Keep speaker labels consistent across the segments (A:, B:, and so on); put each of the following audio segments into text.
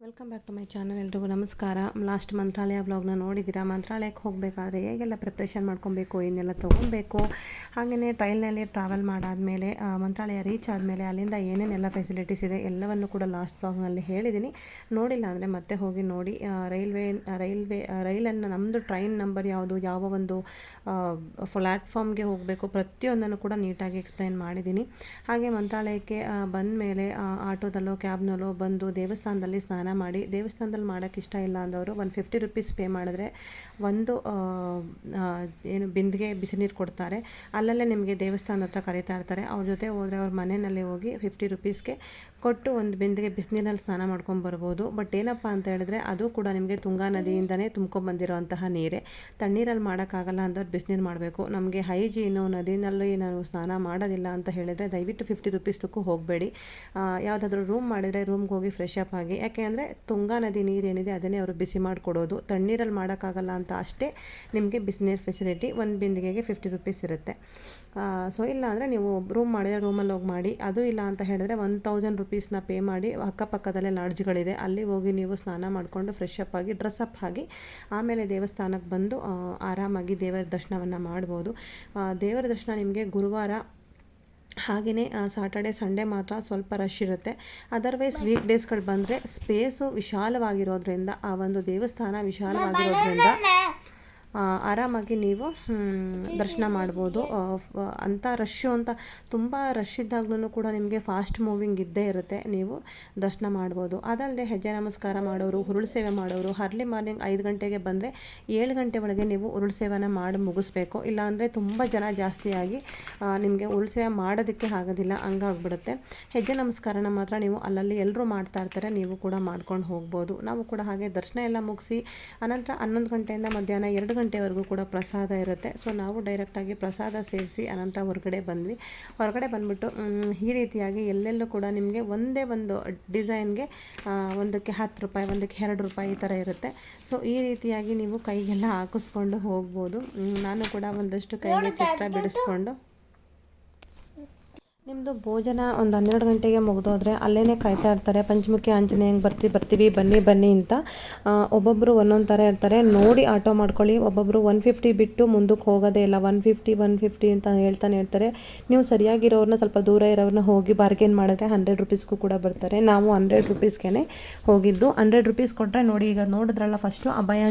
A: Welcome back to my channel. ಎಲ್ರಿಗೂ ನಮಸ್ಕಾರ. Last ಮಂತ್ರಾಲಯ ವ್ಲಾಗ್ನ ನೋಡಿದ್ದೀರಾ. ಮಂತ್ರಾಲಯಕ್ಕೆ ಹೋಗಬೇಕಾದ್ರೆ ಹೇಗೆಲ್ಲ ಪ್ರಿಪ್ರೇಷನ್ ಮಾಡ್ಕೊಬೇಕು, ಏನೆಲ್ಲ ತೊಗೊಬೇಕು, ಹಾಗೆಯೇ ಟ್ರೈನಲ್ಲಿ ಟ್ರಾವೆಲ್ ಮಾಡಾದಮೇಲೆ ಮಂತ್ರಾಲಯ ರೀಚ್ ಆದಮೇಲೆ ಅಲ್ಲಿಂದ ಏನೇನೆಲ್ಲ ಫೆಸಿಲಿಟೀಸ್ ಇದೆ ಎಲ್ಲವನ್ನು ಕೂಡ ಲಾಸ್ಟ್ ವ್ಲಾಗ್ನಲ್ಲಿ ಹೇಳಿದ್ದೀನಿ. ನೋಡಿಲ್ಲ ಅಂದರೆ ಮತ್ತೆ ಹೋಗಿ ನೋಡಿ. ರೈಲನ್ನು ನಮ್ಮದು ಟ್ರೈನ್ ನಂಬರ್ ಯಾವುದು, ಯಾವ ಒಂದು ಪ್ಲ್ಯಾಟ್ಫಾರ್ಮ್ಗೆ ಹೋಗಬೇಕು, ಪ್ರತಿಯೊಂದನ್ನು ಕೂಡ ನೀಟಾಗಿ ಎಕ್ಸ್ಪ್ಲೈನ್ ಮಾಡಿದ್ದೀನಿ. ಹಾಗೆ ಮಂತ್ರಾಲಯಕ್ಕೆ ಬಂದ ಮೇಲೆ ಆಟೋದಲ್ಲೋ ಕ್ಯಾಬ್ನಲ್ಲೋ ಬಂದು ದೇವಸ್ಥಾನದಲ್ಲಿ ಸ್ನಾನ ಮಾಡಿ, ದೇವಸ್ಥಾನದಲ್ಲಿ ಮಾಡೋಕ್ಕೆ ಇಷ್ಟ ಇಲ್ಲ ಅಂದವರು ₹150 ಪೇ ಮಾಡಿದ್ರೆ ಒಂದು ಏನು ಬಿಂದಿಗೆ ಬಿಸಿನೀರು ಕೊಡ್ತಾರೆ. ಅಲ್ಲಲ್ಲೇ ನಿಮಗೆ ದೇವಸ್ಥಾನದ ಹತ್ರ ಕರೀತಾ ಇರ್ತಾರೆ. ಅವ್ರ ಜೊತೆ ಹೋದರೆ ಅವ್ರ ಮನೆಯಲ್ಲೇ ಹೋಗಿ ₹50ಗೆ ಕೊಟ್ಟು ಒಂದು ಬಿಂದಿಗೆ ಬಿಸಿನೀರಲ್ಲಿ ಸ್ನಾನ ಮಾಡ್ಕೊಂಡು ಬರ್ಬೋದು. ಬಟ್ ಏನಪ್ಪ ಅಂತ ಹೇಳಿದ್ರೆ ಅದು ಕೂಡ ನಿಮಗೆ ತುಂಗಾ ನದಿಯಿಂದನೇ ತುಂಬ್ಕೊಂಡ್ಬಂದಿರೋಂತಹ ನೀರೇ. ತಣ್ಣೀರಲ್ಲಿ ಮಾಡೋಕ್ಕಾಗಲ್ಲ ಅಂದವ್ರು ಬಿಸಿನೀರು ಮಾಡಬೇಕು. ನಮಗೆ ಹೈಜೀನು ನದಿನಲ್ಲಿ ನಾನು ಸ್ನಾನ ಮಾಡೋದಿಲ್ಲ ಅಂತ ಹೇಳಿದರೆ ದಯವಿಟ್ಟು ₹50 ಹೋಗಬೇಡಿ. ಯಾವುದಾದ್ರೂ ರೂಮ್ ಮಾಡಿದರೆ ರೂಮ್ಗೆ ಹೋಗಿ ಫ್ರೆಶ್ ಅಪ್ ಆಗಿ. ಯಾಕೆ ಅಂದರೆ ತುಂಗಾ ನದಿ ನೀರೇನಿದೆ ಅದನ್ನೇ ಅವರು ಬಿಸಿ ಮಾಡಿಕೊಡೋದು. ತಣ್ಣೀರಲ್ಲಿ ಮಾಡೋಕ್ಕಾಗಲ್ಲ ಅಂತ ಅಷ್ಟೇ ನಿಮಗೆ ಬಿಸಿನೀರು ಫೆಸಿಲಿಟಿ. ಒಂದು ಬಿಂದಿಗೆಗೆ ₹50 ಇರುತ್ತೆ. ಸೊ ಇಲ್ಲ ಅಂದರೆ ನೀವು ರೂಮ್ ಮಾಡಿದರೆ ರೂಮಲ್ಲಿ ಹೋಗಿ ಮಾಡಿ. ಅದು ಇಲ್ಲ ಅಂತ ಹೇಳಿದ್ರೆ ₹1000 ಪೇ ಮಾಡಿ ಅಕ್ಕಪಕ್ಕದಲ್ಲೇ ಲಾಡ್ಜ್ಗಳಿದೆ, ಅಲ್ಲಿ ಹೋಗಿ ನೀವು ಸ್ನಾನ ಮಾಡಿಕೊಂಡು ಫ್ರೆಶ್ ಅಪ್ ಆಗಿ ಡ್ರೆಸ್ ಅಪ್ ಆಗಿ ಆಮೇಲೆ ದೇವಸ್ಥಾನಕ್ಕೆ ಬಂದು ಆರಾಮಾಗಿ ದೇವರ ದರ್ಶನವನ್ನು ಮಾಡ್ಬೋದು. ದೇವರ ದರ್ಶನ ನಿಮಗೆ ಗುರುವಾರ ಹಾಗೆಯೇ ಸಾಟರ್ಡೆ ಸಂಡೇ ಮಾತ್ರ ಸ್ವಲ್ಪ ರಶ್ ಇರುತ್ತೆ. ಅದರ್ವೈಸ್ ವೀಕ್ ಡೇಸ್ಗಳು ಬಂದರೆ ಸ್ಪೇಸು ವಿಶಾಲವಾಗಿರೋದ್ರಿಂದ, ಆ ಒಂದು ದೇವಸ್ಥಾನ ವಿಶಾಲವಾಗಿರೋದ್ರಿಂದ ಆರಾಮಾಗಿ ನೀವು ದರ್ಶನ ಮಾಡ್ಬೋದು. ಅಂಥ ರಶ್ಶು ಅಂತ ತುಂಬ ರಶ್ ಇದ್ದಾಗ್ಲೂ ಕೂಡ ನಿಮಗೆ ಫಾಸ್ಟ್ ಮೂವಿಂಗ್ ಇದ್ದೇ ಇರುತ್ತೆ, ನೀವು ದರ್ಶನ ಮಾಡ್ಬೋದು. ಅದಲ್ಲದೆ ಹೆಜ್ಜೆ ನಮಸ್ಕಾರ ಮಾಡೋರು, ಉರುಳು ಸೇವೆ ಮಾಡೋರು ಅರ್ಲಿ ಮಾರ್ನಿಂಗ್ 5 ಗಂಟೆಗೆ ಬಂದರೆ 7 ಗಂಟೆ ಒಳಗೆ ನೀವು ಉರುಳು ಸೇವೆನ ಮಾಡಿ ಮುಗಿಸ್ಬೇಕು. ಇಲ್ಲಾಂದರೆ ತುಂಬ ಜನ ಜಾಸ್ತಿಯಾಗಿ ನಿಮಗೆ ಉರುಳು ಸೇವೆ ಮಾಡೋದಕ್ಕೆ ಆಗೋದಿಲ್ಲ, ಹಂಗಾಗ್ಬಿಡುತ್ತೆ. ಹೆಜ್ಜೆ ನಮಸ್ಕಾರನ ಮಾತ್ರ ನೀವು ಅಲ್ಲಲ್ಲಿ ಎಲ್ಲರೂ ಮಾಡ್ತಾ ಇರ್ತಾರೆ, ನೀವು ಕೂಡ ಮಾಡ್ಕೊಂಡು ಹೋಗ್ಬೋದು. ನಾವು ಕೂಡ ಹಾಗೆ ದರ್ಶನ ಎಲ್ಲ ಮುಗಿಸಿ ಅನಂತರ 11 ಗಂಟೆಯಿಂದ ಮಧ್ಯಾಹ್ನ 2 ಗಂಟೆವರೆಗೂ ಕೂಡ ಪ್ರಸಾದ ಇರುತ್ತೆ. ಸೊ ನಾವು ಡೈರೆಕ್ಟಾಗಿ ಪ್ರಸಾದ ಸೇರಿಸಿ ಅನಂತರ ಹೊರಗಡೆ ಬಂದುಬಿಟ್ಟು ಈ ರೀತಿಯಾಗಿ ಎಲ್ಲೆಲ್ಲೂ ಕೂಡ ನಿಮಗೆ ಒಂದೇ ಒಂದು ಡಿಸೈನ್ಗೆ ಒಂದಕ್ಕೆ ₹10, ಒಂದಕ್ಕೆ ₹2 ಈ ಥರ ಇರುತ್ತೆ. ಸೊ ಈ ರೀತಿಯಾಗಿ ನೀವು ಕೈಗೆಲ್ಲ ಹಾಕಿಸ್ಕೊಂಡು ಹೋಗ್ಬೋದು. ನಾನು ಕೂಡ ಒಂದಷ್ಟು ಕೈಗೆ ಚಿತ್ರ ಬಿಡಿಸ್ಕೊಂಡು ನಿಮ್ಮದು ಭೋಜನ ಒಂದು 12 ಗಂಟೆಗೆ ಮುಗಿದೋದ್ರೆ ಅಲ್ಲೇ ಕಾಯ್ತಾ ಇರ್ತಾರೆ. ಪಂಚಮುಖಿ ಆಂಜನೇಯಂಗೆ ಬರ್ತೀವಿ ಬನ್ನಿ ಅಂತ. ಒಬ್ಬೊಬ್ಬರು ಒಂದೊಂದು ಥರ ಇರ್ತಾರೆ. ನೋಡಿ ಆಟೋ ಮಾಡ್ಕೊಳ್ಳಿ. ಒಬ್ಬೊಬ್ಬರು 150 ಬಿಟ್ಟು ಮುಂದಕ್ಕೆ ಹೋಗೋದೇ ಇಲ್ಲ, 150 ಅಂತ ಹೇಳ್ತಾನೆ ಇರ್ತಾರೆ. ನೀವು ಸರಿಯಾಗಿರೋರನ್ನ, ಸ್ವಲ್ಪ ದೂರ ಇರೋರನ್ನ ಹೋಗಿ ಬಾರ್ಗೇನ್ ಮಾಡಿದ್ರೆ ₹100 ಕೂಡ ಬರ್ತಾರೆ. ನಾವು ₹100ಗೆ ಹೋಗಿದ್ದು. ₹100 ಕೊಟ್ಟರೆ ನೋಡಿ, ಈಗ ನೋಡಿದ್ರಲ್ಲ ಫಸ್ಟು ಅಭಯ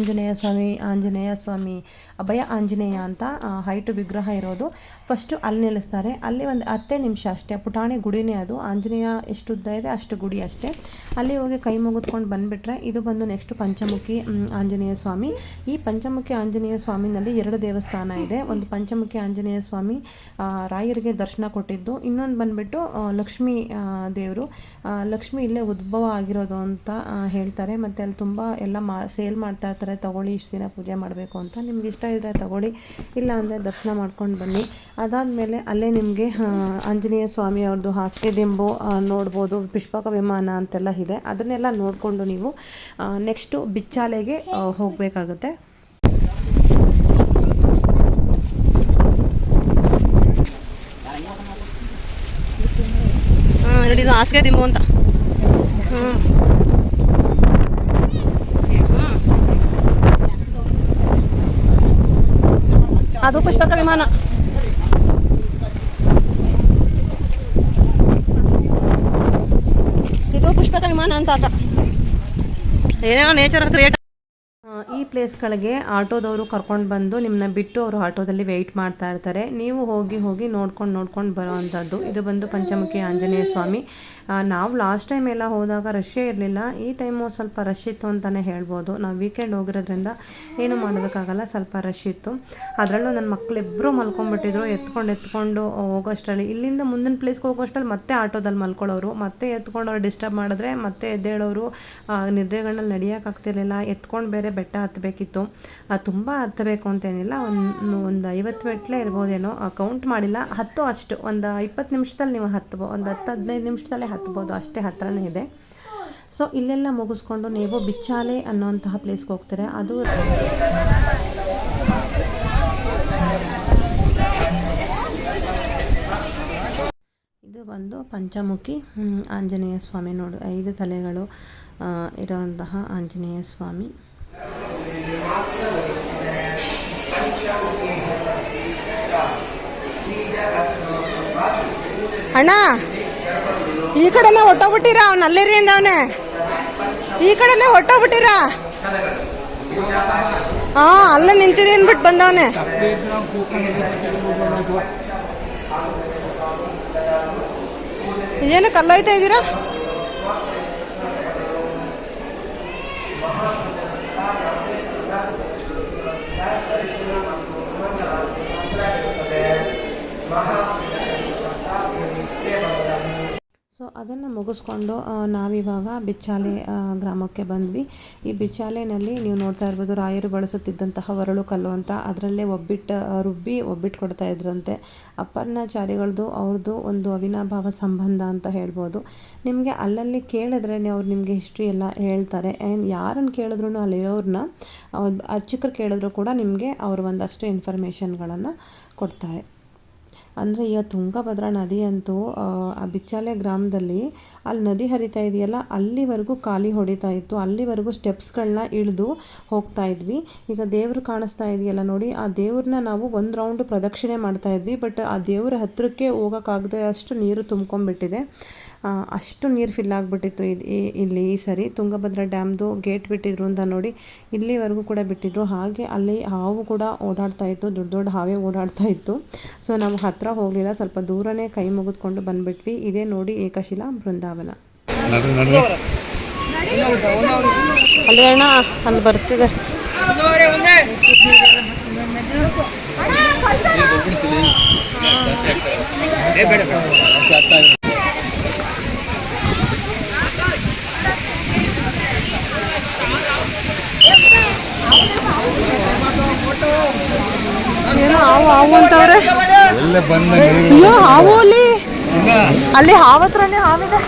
A: ಆಂಜನೇಯ ಅಂತ ಹೈಟು ವಿಗ್ರಹ ಇರೋದು. ಫಸ್ಟು ಅಲ್ಲಿ ನಿಲ್ಲಿಸ್ತಾರೆ. ಅಲ್ಲಿ ಒಂದು 10 ನಿಮಿಷ ಅಷ್ಟೇ, ಪುಟಾಣಿ ಗುಡಿನೇ ಅದು. ಆಂಜನೇಯ ಎಷ್ಟು ಉದ್ದ ಇದೆ ಅಷ್ಟು ಗುಡಿ ಅಷ್ಟೇ. ಅಲ್ಲಿ ಹೋಗಿ ಕೈ ಮುಗಿದ್ಕೊಂಡು ಬಂದುಬಿಟ್ರೆ ಇದು ಬಂದು ನೆಕ್ಸ್ಟ್ ಪಂಚಮುಖಿ ಆಂಜನೇಯ ಸ್ವಾಮಿ. ಈ ಪಂಚಮುಖಿ ಆಂಜನೇಯ ಸ್ವಾಮಿನಲ್ಲಿ 2 ದೇವಸ್ಥಾನ ಇದೆ. ಒಂದು ಪಂಚಮುಖಿ ಆಂಜನೇಯ ಸ್ವಾಮಿ ರಾಯರಿಗೆ ದರ್ಶನ ಕೊಟ್ಟಿದ್ದು, ಇನ್ನೊಂದು ಬಂದುಬಿಟ್ಟು ಲಕ್ಷ್ಮೀ ದೇವರು. ಲಕ್ಷ್ಮಿ ಇಲ್ಲೇ ಉದ್ಭವ ಆಗಿರೋದು ಅಂತ ಹೇಳ್ತಾರೆ. ಮತ್ತು ಅಲ್ಲಿ ತುಂಬ ಎಲ್ಲ ಸೇಲ್ ಮಾಡ್ತಾ ಇರ್ತಾರೆ, ತೊಗೊಳ್ಳಿ ಇಷ್ಟು ದಿನ ಪೂಜೆ ಮಾಡಬೇಕು ಅಂತ. ನಿಮ್ಗೆ ಇಷ್ಟ ಇದ್ದರೆ ತೊಗೊಳ್ಳಿ, ಇಲ್ಲ ಅಂದರೆ ದರ್ಶನ ಮಾಡ್ಕೊಂಡು ಬನ್ನಿ. ಅದಾದಮೇಲೆ ಅಲ್ಲೇ ನಿಮಗೆ ಆಂಜನೇಯ ಸ್ವಾಮಿ ಅವ್ರದ್ದು ಹಾಸಿಗೆ ದಿಂಬು ನೋಡ್ಬೋದು, ಪುಷ್ಪಕ ವಿಮಾನ ಅಂತೆಲ್ಲ ಇದೆ. ಅದನ್ನೆಲ್ಲ ನೋಡಿಕೊಂಡು ನೀವು ನೆಕ್ಸ್ಟು ಬಿಚ್ಚಾಲೆಗೆ ಹೋಗಬೇಕಾಗುತ್ತೆ. ನೋಡಿ, ಇದು ಹಾಸಿಗೆ ದಿಂಬು ಅಂತ. ಅದು ಪುಷ್ಪಕ ವಿಮಾನ. ಇದು ಪುಷ್ಪಕ ವಿಮಾನ ಅಂತ ಏನೇನೋ ನೇಚರ್ ಕ್ರಿಯೇಟ್. ಈ ಪ್ಲೇಸ್ಗಳಿಗೆ ಆಟೋದವರು ಕರ್ಕೊಂಡು ಬಂದು ನಿಮ್ಮನ್ನ ಬಿಟ್ಟು ಅವರು ಆಟೋದಲ್ಲಿ ವೆಯ್ಟ್ ಮಾಡ್ತಾ ಇರ್ತಾರೆ. ನೀವು ಹೋಗಿ ನೋಡ್ಕೊಂಡು ಬರೋ ಅಂಥದ್ದು. ಇದು ಬಂದು ಪಂಚಮುಖಿ ಆಂಜನೇಯ ಸ್ವಾಮಿ. ನಾವು ಲಾಸ್ಟ್ ಟೈಮ್ ಎಲ್ಲ ಹೋದಾಗ ರಶ್ಶೇ ಇರಲಿಲ್ಲ. ಈ ಟೈಮು ಸ್ವಲ್ಪ ರಶ್ ಇತ್ತು ಅಂತಲೇ ಹೇಳ್ಬೋದು. ನಾವು ವೀಕೆಂಡ್ ಹೋಗಿರೋದ್ರಿಂದ ಏನು ಮಾಡೋದಕ್ಕಾಗಲ್ಲ, ಸ್ವಲ್ಪ ರಶ್ ಇತ್ತು. ಅದರಲ್ಲೂ ನನ್ನ ಮಕ್ಕಳಿಬ್ಬರು ಮಲ್ಕೊಂಡ್ಬಿಟ್ಟಿದ್ರು. ಎತ್ಕೊಂಡು ಹೋಗೋಷ್ಟರಲ್ಲಿ, ಇಲ್ಲಿಂದ ಮುಂದಿನ ಪ್ಲೇಸ್ಗೆ ಹೋಗೋಷ್ಟರಲ್ಲಿ ಮತ್ತೆ ಆಟೋದಲ್ಲಿ ಮಲ್ಕೊಳ್ಳೋರು, ಮತ್ತೆ ಎತ್ಕೊಂಡು ಅವ್ರು ಡಿಸ್ಟರ್ಬ್ ಮಾಡಿದ್ರೆ ಮತ್ತೆ ಎದ್ದೇಳೋರು. ನಿದ್ರೆಗಣ್ಣಲ್ಲಿ ನಡೆಯೋಕ್ಕಾಗ್ತಿರ್ಲಿಲ್ಲ. ಎತ್ಕೊಂಡು ಬೇರೆ ಬೆಟ್ಟ ಹತ್ತಬೇಕಿತ್ತು. ತುಂಬ ಹತ್ತಬೇಕು ಅಂತೇನಿಲ್ಲ, ಒಂದು 50 ಮೆಟ್ಲೇ ಇರ್ಬೋದೇನೋ, ಕೌಂಟ್ ಮಾಡಿಲ್ಲ. ಅಷ್ಟು ಒಂದು 20 ನಿಮಿಷದಲ್ಲಿ ನೀವು ಹತ್ಬೋದು, ಒಂದು 10-15 ನಿಮಿಷದಲ್ಲೇ ಹತ್ಬೋದು, ಅಷ್ಟೇ ಹತ್ರನೇ ಇದೆ. ಸೊ ಇಲ್ಲೆಲ್ಲ ಮುಗಿಸ್ಕೊಂಡು ನೀವು ಬಿಚ್ಚಾಲೆ ಅನ್ನೋಂತಹ ಪ್ಲೇಸ್ಗೆ ಹೋಗ್ತಾರೆ. ಅದು ಇದು ಬಂದು ಪಂಚಮುಖಿ ಆಂಜನೇಯ ಸ್ವಾಮಿ. ನೋಡಿ, 5 ತಲೆಗಳು, ಇರೋಂತಹ ಆಂಜನೇಯ ಸ್ವಾಮಿ. ಅಣ್ಣ ಈ ಕಡೆನೇ ಹೊಟ್ಟೋಗ್ಬಿಟ್ಟಿರಾ, ಅವ್ನು ಅಲ್ಲಿರಿಂದ ಅವನೇ ಈ ಕಡೆನೇ ಹೊಟ್ಟೋಗ್ಬಿಟ್ಟಿರಾ. ಹಾ ಅಲ್ಲೇ ನಿಂತಿರಿ ಅಂದ್ಬಿಟ್ಟು ಬಂದವನೆ. ಏನು ಕಲ್ಲೋಯ್ತಾ ಇದ್ದೀರಾ? ಸೊ ಅದನ್ನು ಮುಗಿಸ್ಕೊಂಡು ನಾವಿವಾಗ ಬಿಚ್ಚಾಲೆ ಗ್ರಾಮಕ್ಕೆ ಬಂದ್ವಿ. ಈ ಬಿಚ್ಚಾಲೆನಲ್ಲಿ ನೀವು ನೋಡ್ತಾ ಇರ್ಬೋದು, ರಾಯರು ಬಳಸುತ್ತಿದ್ದಂತಹ ಒರಳು ಕಲ್ಲು ಅಂತ, ಅದರಲ್ಲೇ ರುಬ್ಬಿ ಒಬ್ಬಿಟ್ಟು ಕೊಡ್ತಾ ಇದ್ರಂತೆ. ಅಪ್ಪರ್ಣಾಚಾರಿಗಳದ್ದು ಅವ್ರದ್ದು ಒಂದು ಅವಿನಾಭಾವ ಸಂಬಂಧ ಅಂತ ಹೇಳ್ಬೋದು. ನಿಮಗೆ ಅಲ್ಲಲ್ಲಿ ಕೇಳಿದ್ರೆ ಅವ್ರು ನಿಮಗೆ ಹಿಸ್ಟ್ರಿ ಎಲ್ಲ ಹೇಳ್ತಾರೆ. ಆ್ಯಂಡ್ ಯಾರನ್ನು ಕೇಳಿದ್ರು ಅಲ್ಲಿರೋರನ್ನ ಅರ್ಚಕರು ಕೇಳಿದ್ರು ಕೂಡ ನಿಮಗೆ ಅವರು ಒಂದಷ್ಟು ಇನ್ಫಾರ್ಮೇಷನ್ಗಳನ್ನು ಕೊಡ್ತಾರೆ. ಅಂದರೆ ಈಗ ತುಂಗಭದ್ರಾ ನದಿ ಅಂತೂ ಆ ಬಿಚ್ಚಾಲೆ ಗ್ರಾಮದಲ್ಲಿ ಅಲ್ಲಿ ನದಿ ಹರಿತಾ ಇದೆಯಲ್ಲ, ಅಲ್ಲಿವರೆಗೂ ಖಾಲಿ ಹೊಡಿತಾ ಇತ್ತು. ಅಲ್ಲಿವರೆಗೂ ಸ್ಟೆಪ್ಸ್ಗಳನ್ನ ಇಳಿದು ಹೋಗ್ತಾ ಇದ್ವಿ. ಈಗ ದೇವರು ಕಾಣಿಸ್ತಾ ಇದೆಯಲ್ಲ ನೋಡಿ, ಆ ದೇವ್ರನ್ನ ನಾವು ಒಂದು ರೌಂಡ್ ಪ್ರದಕ್ಷಿಣೆ ಮಾಡ್ತಾ ಇದ್ವಿ. ಬಟ್ ಆ ದೇವ್ರ ಹತ್ತಿರಕ್ಕೆ ಹೋಗೋಕ್ಕಾಗದೆ ಅಷ್ಟು ನೀರು ತುಂಬ್ಕೊಂಡ್ಬಿಟ್ಟಿದೆ. ಅಷ್ಟು ನೀರು ಫಿಲ್ ಆಗಿಬಿಟ್ಟಿತ್ತು ಇಲ್ಲಿ ಈ ಸರಿ. ತುಂಗಭದ್ರಾ ಡ್ಯಾಮ್ದು ಗೇಟ್ ಬಿಟ್ಟಿದ್ರು ಅಂತ ನೋಡಿ, ಇಲ್ಲಿವರೆಗೂ ಕೂಡ ಬಿಟ್ಟಿದ್ರು. ಹಾಗೆ ಅಲ್ಲಿ ಹಾವು ಕೂಡ ಓಡಾಡ್ತಾ ಇತ್ತು, ದೊಡ್ಡ ದೊಡ್ಡ ಹಾವೇ ಓಡಾಡ್ತಾ ಇತ್ತು. ಸೊ ನಾವು ಹತ್ತಿರ ಹೋಗಲಿಲ್ಲ, ಸ್ವಲ್ಪ ದೂರನೇ ಕೈ ಮುಗಿದ್ಕೊಂಡು ಬಂದುಬಿಟ್ವಿ. ಇದೇ ನೋಡಿ ಏಕಶಿಲಾ ಬೃಂದಾವನ. ಅಲ್ಲಿ ಅಣ್ಣ ಅಲ್ಲಿ ಬರ್ತಿದೆ. ಏನೋ ಹಾವು ಅಂತವ್ರೆ. ಅಯ್ಯೋ ಹಾವು ಅಲ್ಲಿ ಹಾವು ಹತ್ರನೇ ಹಾವಿದೆ.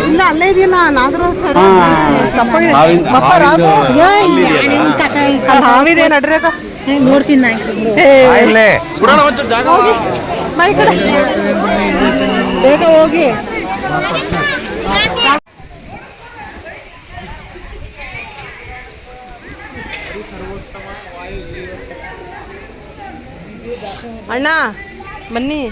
A: ಇಲ್ಲ ಅಲ್ಲೇ ಇದೆಯಲ್ಲ ನಾಗರಾಜ್ ಹಾವಿದೆ ನಡ್ರಿ. ನೋಡ್ತೀನಿ ಬೇಗ ಹೋಗಿ. ಅಣ್ಣ ಬನ್ನಿ.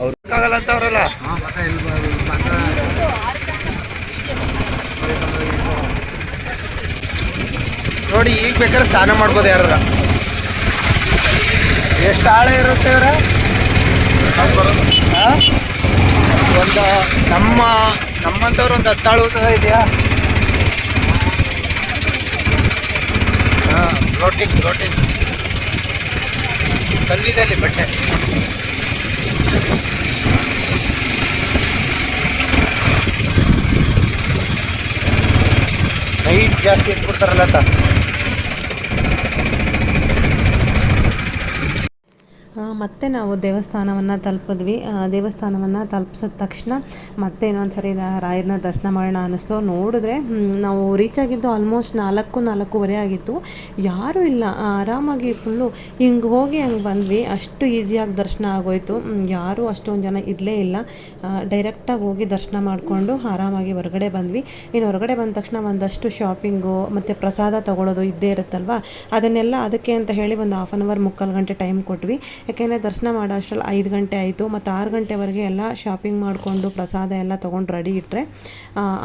B: ಅವ್ರಿಗಾಗಲ್ಲ ಅಂತ ಅವರಲ್ಲ. ನೋಡಿ ಈಗ ಬೇಕಾದ್ರೆ ಸ್ನಾನ ಮಾಡ್ಬೋದು ಯಾರ. ಎಷ್ಟು ಆಳ ಇರುತ್ತೆ ಅವರ ಒಂದು ನಮ್ಮಂಥವ್ರು ಒಂದು 10 ಆಳು ಸಹ ಇದೆಯಾ? ಹಾಂ ಫ್ಲೋಟಿಂಗ್ ಕಲ್ಲಿದೆ ಅಲ್ಲಿ ಬಟ್ಟೆ. ನೈಟ್ ಜಾಸ್ತಿ ಎತ್ಬಿಡ್ತಾರಲ್ಲ ಅಂತ.
A: ಮತ್ತೆ ನಾವು ದೇವಸ್ಥಾನವನ್ನು ತಲುಪಿದ್ವಿ. ದೇವಸ್ಥಾನವನ್ನು ತಲುಪಿಸಿದ ತಕ್ಷಣ ಮತ್ತೆ ಇನ್ನೊಂದು ಸರಿ ರಾಯರನ್ನ ದರ್ಶನ ಮಾಡೋಣ ಅನ್ನಿಸ್ತು. ನೋಡಿದ್ರೆ ನಾವು ರೀಚ್ ಆಗಿದ್ದು ಆಲ್ಮೋಸ್ಟ್ 4:30 ಆಗಿತ್ತು. ಯಾರೂ ಇಲ್ಲ, ಆರಾಮಾಗಿ ಫುಲ್ಲು ಹಿಂಗೆ ಹೋಗಿ ಹಂಗೆ ಬಂದ್ವಿ. ಅಷ್ಟು ಈಸಿಯಾಗಿ ದರ್ಶನ ಆಗೋಯ್ತು. ಯಾರೂ ಅಷ್ಟೊಂದು ಜನ ಇರಲೇ ಇಲ್ಲ. ಡೈರೆಕ್ಟಾಗಿ ಹೋಗಿ ದರ್ಶನ ಮಾಡಿಕೊಂಡು ಆರಾಮಾಗಿ ಹೊರಗಡೆ ಬಂದ್ವಿ. ಇನ್ನು ಹೊರಗಡೆ ಬಂದ ತಕ್ಷಣ ಒಂದಷ್ಟು ಶಾಪಿಂಗು ಮತ್ತು ಪ್ರಸಾದ ತೊಗೊಳೋದು ಇದ್ದೇ ಇರುತ್ತಲ್ವ, ಅದನ್ನೆಲ್ಲ ಅದಕ್ಕೆ ಅಂತ ಹೇಳಿ ಒಂದು 1/2 ಅವರ್ 3/4 ಗಂಟೆ ಟೈಮ್ ಕೊಟ್ವಿ. ಯಾಕೆಂದರೆ ದರ್ಶನ ಮಾಡೋ ಅಷ್ಟರಲ್ಲಿ 5 ಗಂಟೆ ಆಯಿತು. ಮತ್ತು 6 ಗಂಟೆವರೆಗೆ ಎಲ್ಲ ಶಾಪಿಂಗ್ ಮಾಡಿಕೊಂಡು ಪ್ರಸಾದ ಎಲ್ಲ ತೊಗೊಂಡು ರೆಡಿ ಇಟ್ಟರೆ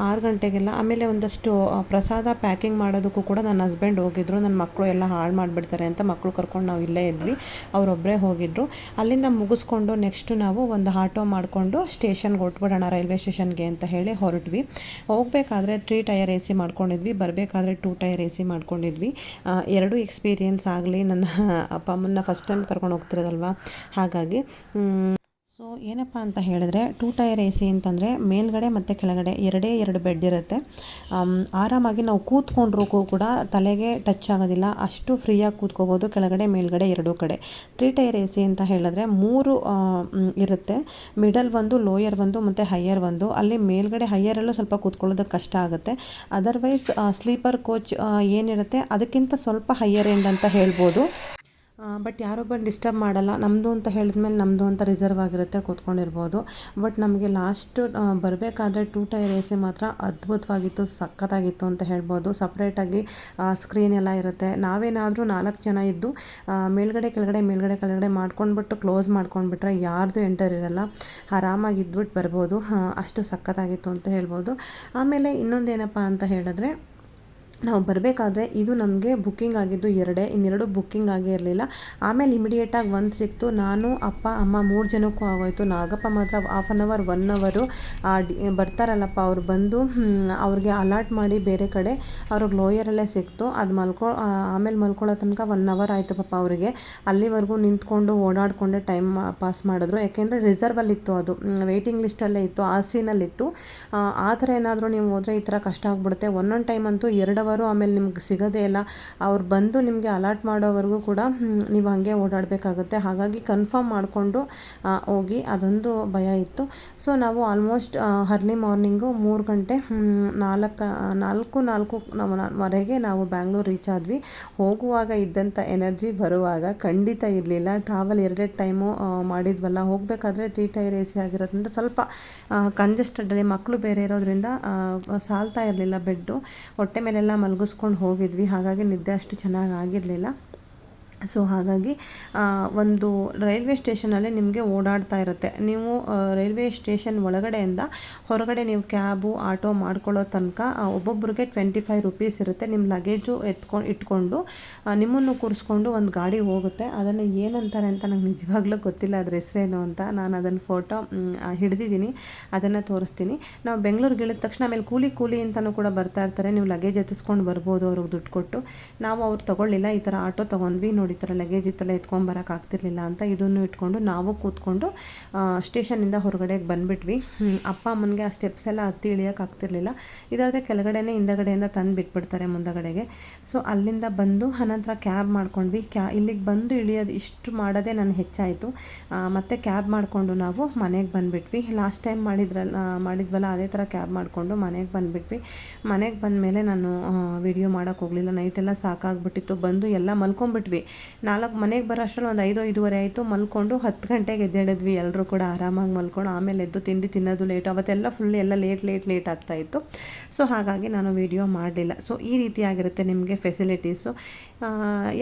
A: 6 ಗಂಟೆಗೆಲ್ಲ. ಆಮೇಲೆ ಒಂದಷ್ಟು ಪ್ರಸಾದ ಪ್ಯಾಕಿಂಗ್ ಮಾಡೋದಕ್ಕೂ ಕೂಡ ನನ್ನ ಹಸ್ಬೆಂಡ್ ಹೋಗಿದ್ರು. ನನ್ನ ಮಕ್ಕಳು ಎಲ್ಲ ಹಾಳು ಮಾಡಿಬಿಡ್ತಾರೆ ಅಂತ ಮಕ್ಕಳು ಕರ್ಕೊಂಡು ನಾವು ಇಲ್ಲೇ ಇದ್ವಿ. ಅವರೊಬ್ಬರೇ ಹೋಗಿದ್ರು. ಅಲ್ಲಿಂದ ಮುಗಿಸ್ಕೊಂಡು ನೆಕ್ಸ್ಟು ನಾವು ಒಂದು ಆಟೋ ಮಾಡಿಕೊಂಡು ಸ್ಟೇಷನ್ಗೆ ಹೊರಟ್ಬಿಡೋಣ, ರೈಲ್ವೆ ಸ್ಟೇಷನ್ಗೆ ಅಂತ ಹೇಳಿ ಹೊರಟ್ವಿ. ಹೋಗಬೇಕಾದ್ರೆ 3 ಟೈರ್ AC ಮಾಡ್ಕೊಂಡಿದ್ವಿ, ಬರಬೇಕಾದ್ರೆ 2 ಟೈರ್ AC ಮಾಡ್ಕೊಂಡಿದ್ವಿ. ಎರಡೂ ಎಕ್ಸ್ಪೀರಿಯೆನ್ಸ್ ಆಗಲಿ. ನನ್ನ ಅಪ್ಪ ಅಮ್ಮನ್ನ ಫಸ್ಟ್ ಟೈಮ್ ಕರ್ಕೊಂಡು ಹೋಗ್ತಿರೋದಲ್ವ, ಹಾಗಾಗಿ ಸೊ ಏನಪ್ಪ ಅಂತ ಹೇಳಿದ್ರೆ 2 ಟೈರ್ ಎ ಸಿ ಅಂತಂದರೆ ಮೇಲ್ಗಡೆ ಮತ್ತು ಕೆಳಗಡೆ ಎರಡು ಬೆಡ್ ಇರುತ್ತೆ. ಆರಾಮಾಗಿ ನಾವು ಕೂತ್ಕೊಂಡ್ರೂ ಕೂಡ ತಲೆಗೆ ಟಚ್ ಆಗೋದಿಲ್ಲ, ಅಷ್ಟು ಫ್ರೀಯಾಗಿ ಕೂತ್ಕೋಬೋದು ಕೆಳಗಡೆ ಮೇಲ್ಗಡೆ ಎರಡೂ ಕಡೆ. 3 ಟೈರ್ ಎ ಸಿ ಅಂತ ಹೇಳಿದ್ರೆ 3 ಇರುತ್ತೆ, ಮಿಡಲ್ ಒಂದು, ಲೋಯರ್ ಒಂದು ಮತ್ತು ಹೈಯರ್ ಒಂದು. ಅಲ್ಲಿ ಮೇಲ್ಗಡೆ ಹೈಯರಲ್ಲೂ ಸ್ವಲ್ಪ ಕೂತ್ಕೊಳ್ಳೋದಕ್ಕೆ ಕಷ್ಟ ಆಗುತ್ತೆ. ಅದರ್ವೈಸ್ ಸ್ಲೀಪರ್ ಕೋಚ್ ಏನಿರುತ್ತೆ ಅದಕ್ಕಿಂತ ಸ್ವಲ್ಪ ಹೈಯರ್ ಎಂಡ್ ಅಂತ ಹೇಳ್ಬೋದು. ಬಟ್ ಯಾರೂ ಬಂದು ಡಿಸ್ಟರ್ಬ್ ಮಾಡಲ್ಲ. ನಮ್ಮದು ಅಂತ ಹೇಳಿದ್ಮೇಲೆ ನಮ್ಮದು ಅಂತ ರಿಸರ್ವ್ ಆಗಿರುತ್ತೆ, ಕೂತ್ಕೊಂಡಿರ್ಬೋದು. ಬಟ್ ನಮಗೆ ಲಾಸ್ಟ್ ಬರಬೇಕಾದ್ರೆ 2 ಟೈರ್ ಎ ಸಿ ಮಾತ್ರ ಅದ್ಭುತವಾಗಿತ್ತು, ಸಖತ್ತಾಗಿತ್ತು ಅಂತ ಹೇಳ್ಬೋದು. ಸಪ್ರೇಟಾಗಿ ಸ್ಕ್ರೀನ್ ಎಲ್ಲ ಇರುತ್ತೆ. ನಾವೇನಾದರೂ 4 ಜನ ಇದ್ದು ಮೇಲ್ಗಡೆ ಕೆಳಗಡೆ ಮಾಡ್ಕೊಂಡ್ಬಿಟ್ಟು ಕ್ಲೋಸ್ ಮಾಡ್ಕೊಂಡ್ಬಿಟ್ರೆ ಯಾರ್ದು ಎಂಟರ್ ಇರಲ್ಲ, ಆರಾಮಾಗಿ ಇದ್ಬಿಟ್ಟು ಬರ್ಬೋದು. ಅಷ್ಟು ಸಖತ್ತಾಗಿತ್ತು ಅಂತ ಹೇಳ್ಬೋದು. ಆಮೇಲೆ ಇನ್ನೊಂದೇನಪ್ಪ ಅಂತ ಹೇಳಿದ್ರೆ, ನಾವು ಬರಬೇಕಾದ್ರೆ ಇದು ನಮಗೆ ಬುಕ್ಕಿಂಗ್ ಆಗಿದ್ದು ಇನ್ನೆರಡು ಬುಕ್ಕಿಂಗ್ ಆಗೇ ಇರಲಿಲ್ಲ. ಆಮೇಲೆ ಇಮಿಡಿಯೇಟಾಗಿ ಒಂದು ಸಿಕ್ತು. ನಾನು, ಅಪ್ಪ, ಅಮ್ಮ 3 ಜನಕ್ಕೂ ಆಗೋಯ್ತು. ನಾಗಪ್ಪ ಮಾತ್ರ 1/2 ಅವರ್ 1 ಅವರು ಬರ್ತಾರಲ್ಲಪ್ಪ ಅವ್ರು ಬಂದು ಅವ್ರಿಗೆ ಅಲಾಟ್ ಮಾಡಿ ಬೇರೆ ಕಡೆ ಅವ್ರಿಗೆ ಲೋಯರಲ್ಲೇ ಸಿಕ್ತು. ಅದು ಆಮೇಲೆ ಮಲ್ಕೊಳ್ಳೋ ತನಕ 1 ಅವರ್ ಆಯಿತು ಪಾಪ ಅವರಿಗೆ. ಅಲ್ಲಿವರೆಗೂ ನಿಂತ್ಕೊಂಡು ಓಡಾಡಿಕೊಂಡೆ ಟೈಮ್ ಪಾಸ್ ಮಾಡಿದ್ರು. ಯಾಕೆಂದರೆ ರಿಸರ್ವಲ್ಲಿತ್ತು, ಅದು ವೆಯ್ಟಿಂಗ್ ಲಿಸ್ಟಲ್ಲೇ ಇತ್ತು, RC-ನಲ್ಲಿತ್ತು. ಆ ಥರ ಏನಾದರೂ ನೀವು ಹೋದರೆ ಈ ಥರ ಕಷ್ಟ ಆಗಿಬಿಡುತ್ತೆ. ಒಂದೊಂದು ಟೈಮ್ ಅಂತೂ 2 ಅವರು ಆಮೇಲೆ ನಿಮ್ಗೆ ಸಿಗೋದೇ ಇಲ್ಲ. ಅವ್ರು ಬಂದು ನಿಮಗೆ ಅಲಾಟ್ ಮಾಡೋವರೆಗೂ ಕೂಡ ನೀವು ಹಾಗೆ ಓಡಾಡಬೇಕಾಗುತ್ತೆ. ಹಾಗಾಗಿ ಕನ್ಫರ್ಮ್ ಮಾಡಿಕೊಂಡು ಹೋಗಿ, ಅದೊಂದು ಭಯ ಇತ್ತು. ಸೊ ನಾವು ಆಲ್ಮೋಸ್ಟ್ ಅರ್ಲಿ ಮಾರ್ನಿಂಗು 3 ಗಂಟೆ 4:04 ನಾವು ಬ್ಯಾಂಗ್ಳೂರು ರೀಚ್ ಆದ್ವಿ. ಹೋಗುವಾಗ ಇದ್ದಂಥ ಎನರ್ಜಿ ಬರುವಾಗ ಖಂಡಿತ ಇರಲಿಲ್ಲ. ಟ್ರಾವೆಲ್ 2 ಟೈಮು ಮಾಡಿದ್ವಲ್ಲ, ಹೋಗಬೇಕಾದ್ರೆ 3 ಟೈರ್ ಎ ಸಿ ಆಗಿರೋದ್ರಿಂದ ಸ್ವಲ್ಪ ಕಂಜೆಸ್ಟೆಡಲ್ಲಿ ಮಕ್ಕಳು ಬೇರೆ ಇರೋದ್ರಿಂದ ಸಾಲ್ತಾ ಇರಲಿಲ್ಲ ಬೆಡ್ಡು. ಹೊಟ್ಟೆ ಮೇಲೆಲ್ಲ ಮಲಗಿಸ್ಕೊಂಡು ಹೋಗಿದ್ವಿ, ಹಾಗಾಗಿ ನಿದ್ದೆ ಅಷ್ಟು ಚೆನ್ನಾಗಿ ಆಗಿರಲಿಲ್ಲ. ಸೊ ಹಾಗಾಗಿ ಒಂದು ರೈಲ್ವೆ ಸ್ಟೇಷನಲ್ಲಿ ನಿಮಗೆ ಓಡಾಡ್ತಾ ಇರುತ್ತೆ. ನೀವು ರೈಲ್ವೆ ಸ್ಟೇಷನ್ ಒಳಗಡೆಯಿಂದ ಹೊರಗಡೆ ನೀವು ಕ್ಯಾಬು ಆಟೋ ಮಾಡ್ಕೊಳ್ಳೋ ತನಕ ಒಬ್ಬೊಬ್ರಿಗೆ 25 ರೂಪೀಸ್ ಇರುತ್ತೆ. ನಿಮ್ಮ ಲಗೇಜು ಇಟ್ಕೊಂಡು ನಿಮ್ಮನ್ನು ಕೂರಿಸ್ಕೊಂಡು ಒಂದು ಗಾಡಿ ಹೋಗುತ್ತೆ. ಅದನ್ನು ಏನಂತಾರೆ ಅಂತ ನಂಗೆ ನಿಜವಾಗ್ಲೂ ಗೊತ್ತಿಲ್ಲ ಅದ್ರ ಹೆಸರೇನು ಅಂತ. ನಾನು ಅದನ್ನು ಫೋಟೋ ಹಿಡಿದಿದ್ದೀನಿ, ಅದನ್ನು ತೋರಿಸ್ತೀನಿ. ನಾವು ಬೆಂಗಳೂರಿಗೆ ಇಳಿದ ತಕ್ಷಣ ಆಮೇಲೆ ಕೂಲಿ ಅಂತಲೂ ಕೂಡ ಬರ್ತಾ ಇರ್ತಾರೆ. ನೀವು ಲಗೇಜ್ ಎತ್ತಿಸ್ಕೊಂಡು ಬರ್ಬೋದು ಅವ್ರಿಗೆ ದುಡ್ಡು ಕೊಟ್ಟು. ನಾವು ಅವ್ರು ತೊಗೊಳ್ಳಿಲ್ಲ, ಈ ಥರ ಆಟೋ ತೊಗೊಂಡ್ವಿ. ನೋಡಿ, ಈ ಥರ ಲಗೇಜ್ ಇತ್ತೆಲ್ಲ ಎತ್ಕೊಂಬರೋಕ್ಕಾಗ್ತಿರ್ಲಿಲ್ಲ ಅಂತ ಇದನ್ನು ಇಟ್ಕೊಂಡು ನಾವು ಕೂತ್ಕೊಂಡು ಸ್ಟೇಷನಿಂದ ಹೊರಗಡೆಗೆ ಬಂದುಬಿಟ್ವಿ. ಅಪ್ಪ ಅಮ್ಮನಿಗೆ ಆ ಸ್ಟೆಪ್ಸ್ ಎಲ್ಲ ಹತ್ತಿ ಇಳಿಯೋಕ್ಕಾಗ್ತಿರ್ಲಿಲ್ಲ. ಇದಾದರೆ ಕೆಳಗಡೆನೇ ಹಿಂದಗಡೆಯಿಂದ ತಂದು ಬಿಟ್ಬಿಡ್ತಾರೆ ಮುಂದಗಡೆಗೆ. ಸೊ ಅಲ್ಲಿಂದ ಬಂದು ಅನಂತರ ಕ್ಯಾಬ್ ಮಾಡ್ಕೊಂಡ್ವಿ. ಇಲ್ಲಿಗೆ ಬಂದು ಇಳಿಯೋದು ಇಷ್ಟು ಮಾಡೋದೇ ನಾನು ಹೆಚ್ಚಾಯಿತು. ಮತ್ತು ಕ್ಯಾಬ್ ಮಾಡಿಕೊಂಡು ನಾವು ಮನೆಗೆ ಬಂದುಬಿಟ್ವಿ. ಲಾಸ್ಟ್ ಟೈಮ್ ಮಾಡಿದ್ವಲ್ಲ ಅದೇ ಥರ ಕ್ಯಾಬ್ ಮಾಡಿಕೊಂಡು ಮನೆಗೆ ಬಂದುಬಿಟ್ವಿ. ಮನೆಗೆ ಬಂದಮೇಲೆ ನಾನು ವಿಡಿಯೋ ಮಾಡೋಕ್ಕೆ ಹೋಗಲಿಲ್ಲ, ನೈಟೆಲ್ಲ ಸಾಕಾಗ್ಬಿಟ್ಟಿತ್ತು. ಬಂದು ಎಲ್ಲ ಮಲ್ಕೊಂಡ್ಬಿಟ್ವಿ. ಮನೆಗೆ ಬರೋ ಅಷ್ಟರಲ್ಲಿ ಒಂದು 5-5:30 ಆಯಿತು. ಮಲ್ಕೊಂಡು 10 ಗಂಟೆಗೆ ಎದ್ದೇಳಿದ್ವಿ. ಎಲ್ಲರೂ ಕೂಡ ಆರಾಮಾಗಿ ಮಲ್ಕೊಂಡು ಆಮೇಲೆ ಎದ್ದು ತಿಂಡಿ ತಿನ್ನೋದು ಲೇಟು. ಅವತ್ತೆಲ್ಲ ಫುಲ್ ಎಲ್ಲ ಲೇಟ್ ಆಗ್ತಾಯಿತ್ತು. ಸೊ ಹಾಗಾಗಿ ನಾನು ವಿಡಿಯೋ ಮಾಡಲಿಲ್ಲ. ಸೊ ಈ ರೀತಿಯಾಗಿರುತ್ತೆ ನಿಮಗೆ ಫೆಸಿಲಿಟೀಸು.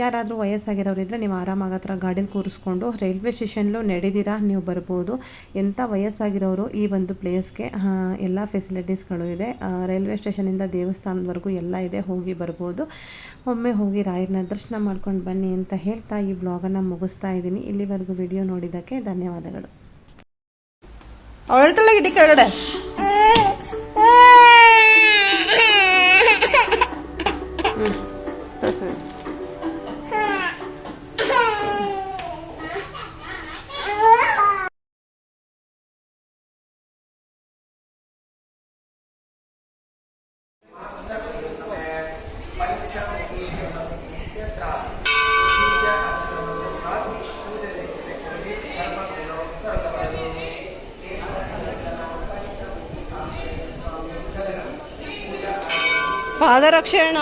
A: ಯಾರಾದರೂ ವಯಸ್ಸಾಗಿರೋರಿದ್ದರೆ ನೀವು ಆರಾಮಾಗಿ ಆ ಥರ ಗಾಡೀಲಿ ಕೂರಿಸ್ಕೊಂಡು ರೈಲ್ವೆ ಸ್ಟೇಷನ್ಲು ನಡೆದಿರಾ ನೀವು ಬರ್ಬೋದು. ಎಂಥ ವಯಸ್ಸಾಗಿರೋರು ಈ ಒಂದು ಪ್ಲೇಸ್ಗೆ ಎಲ್ಲ ಫೆಸಿಲಿಟೀಸ್ಗಳು ಇದೆ. ರೈಲ್ವೆ ಸ್ಟೇಷನಿಂದ ದೇವಸ್ಥಾನದವರೆಗೂ ಎಲ್ಲ ಇದೆ, ಹೋಗಿ ಬರ್ಬೋದು. ಒಮ್ಮೆ ಹೋಗಿ ರಾಯರನ್ನ ದರ್ಶನ ಮಾಡ್ಕೊಂಡು ಬನ್ನಿ ಅಂತ ಹೇಳ್ತಾ ಈ ವ್ಲಾಗನ್ನು ಮುಗಿಸ್ತಾ ಇದ್ದೀನಿ. ಇಲ್ಲಿವರೆಗೂ ವಿಡಿಯೋ ನೋಡಿದ್ದಕ್ಕೆ ಧನ್ಯವಾದಗಳು.
C: ಅವಳ್ತಲ್ಲ ಗಿಡಿ ಕೆಳಗಡೆ ಪಾದರಕ್ಷೆ ಅಣ್ಣ.